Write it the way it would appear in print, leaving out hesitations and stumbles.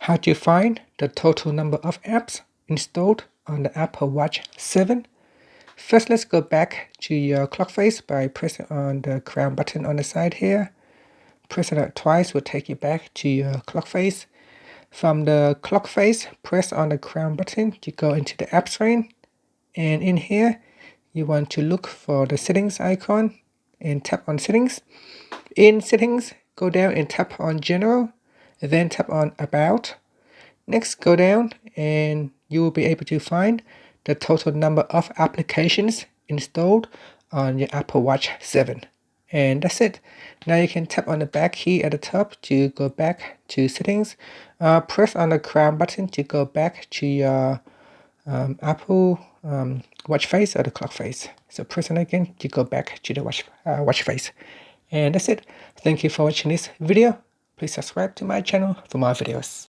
How to find the total number of apps installed on the Apple Watch 7. First, let's go back to your clock face by pressing on the crown button on the side here. Pressing it twice will take you back to your clock face. From the clock face, press on the crown button to go into the app screen. And in here, you want to look for the settings icon and tap on settings. In settings, go down and tap on general, then tap on about. Next, go down and you will be able to find the total number of applications installed on your Apple Watch 7. And that's it. Now you can tap on the back key at the top to go back to settings. Press on the crown button to go back to your Apple watch face or the clock face. So press on it again to go back to the watch face. And that's it. Thank you for watching this video. Please subscribe to my channel for more videos.